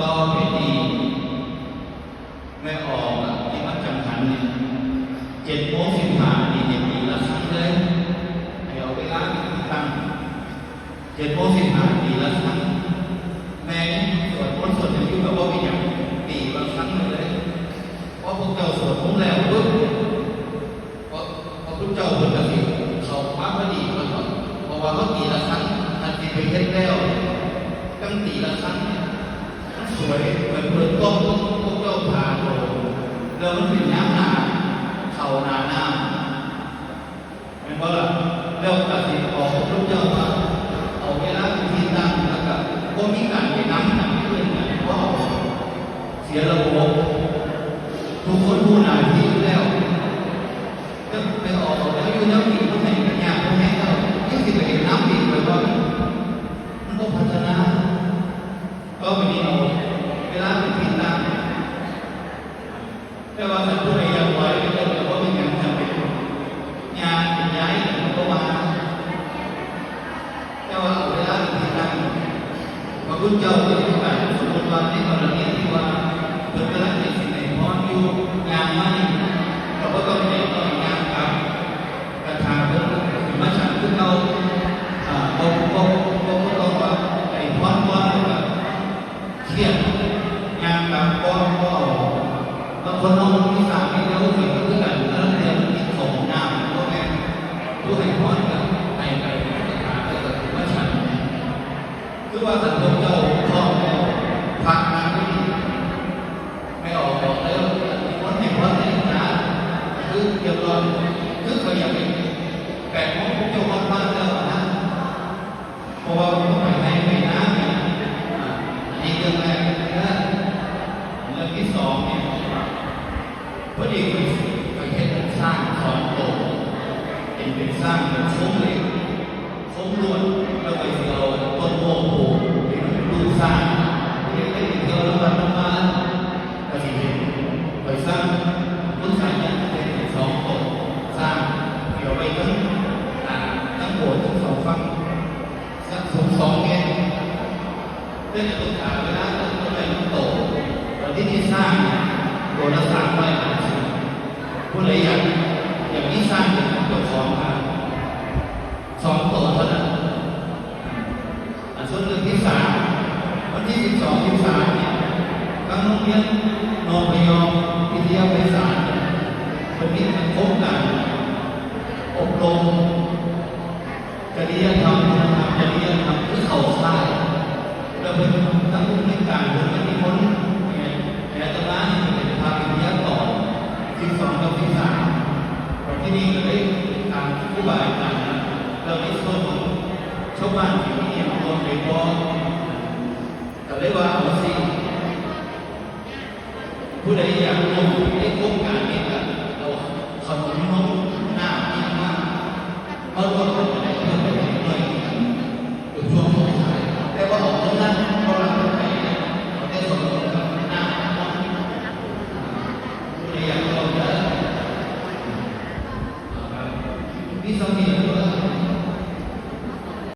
ก็เป็นดีไม่ออกที่มันจำคัญเนี่ย7:15นี่จะมีละครั้งเลยให้เอาเวลาตั้ง7:15ปีละครั้งแม่สวดมนต์สวดอย่างที่แบบว่าเป็นอย่างปีละครั้งเลยเพราะพวกเจ้าสวดมนต์แล้วปุ๊บเพราะพวกเจ้าคนละทีเขามาพอดีมันก็เพราะว่าเขาตีละครั้งทันทีไปเฮ็ดแล้วตั้งตีละครั้งสวยเหมือนเปิดกล้องพวกเจ้าผ่านแล้วมันเป็นน้ำหนาเข่าหนาหน้าเห็นว่าล่ะแล้วตัดสินออกพวกเจ้าว่าเอาเวลาที่ตั้งแล้วก็ก็มีการไปน้ำหนักขึ้นนะเพราะเสียระบบทุกคนผู้นายที่แล้วก็ไปออกแล้วอยู่แล้วมีผู้ไหนกันยากผู้ไหนก็ยิ่งสิไปเห็นน้ำดีไปว่ามันก็พัฒนาก็ไม่ดีเอาเวลาเป็นที่ตั้งแต่ว่าถ้าผู้ใดอยากไว้ก็จะบอกว่าเป็นงานจำเป็นงานย้ายมันก็มาแต่ว่าเวลาเป็นที่ตั้งพระพุทธเจ้าจะต้องการสมมติว่าในกรณีที่ว่าเป็นกรณีสิ่งไหนพร้อมอยู่งานไม่เราก็ต้องเรียนต่องานกับกระทาเพื่อมาฉันคือเราก็ต้องว่าไอ้พร้อมก็แบบเครียดงานกับก็บางคนน้องที่สามที่เราเห็นก็คือการเริ่มเรียนที่ของงานก็แม่ผู้ให้พร้อมกับไปกระทาเพื่อมาฉันคือว่าสังคมเราพร้อมแล้วพักงานไม่ออกแล้วคนให้พร้อมในงานคือเกี่ยวกับคือเขาอยากเป็น8 โมงพวกเจ้าบ้านแล้วนะเพราะว่าต้องไปน้ำเนี่ยนี่เรื่องแรกนะเรื่องที่สองเนี่ยพอดีไปเห็นสร้างสอนโตเป็นสร้างเป็นโค้งเหล็กโค้งลวดแล้วไปเอาต้นโมโหที่มันเป็นรูปสร้างเรียกได้เกี่ยวกับน้ำมันก็ที่เห็นไปสร้างต้นสายเนี่ยเป็น2 โตสร้างเกี่ยวไปทั้งโบสถ์ทั้ง2 ฝั่งสัก2 เมตรเรื่องต้นขาเวลาต้นอะไรมันโตตอนที่สร้างตัวละ350ผู้ใดอย่างนี้สร้างเป็นตัว2 มา2 โตเท่านั้นส่วนเรื่องที่3วันที่12 13เนี่ยทางโรงเรียนนพยอมวิทยาไพศาลวันนี้มันโครงการอบรมจริยธรรมคือเข้าค่ายแล้วเป็นทั้งผู้ในการเป็นที่พ้นแต่ตอนนั้นเป็นภาพวิทยาต่อ12 กับ 13ที่นี่ก็ได้ทางผู้บ่ายต่างเราในส่วนของชาวบ้านที่นี่รวมไปพอแต่ได้ว่าเอาสิผู้ใดอยากลง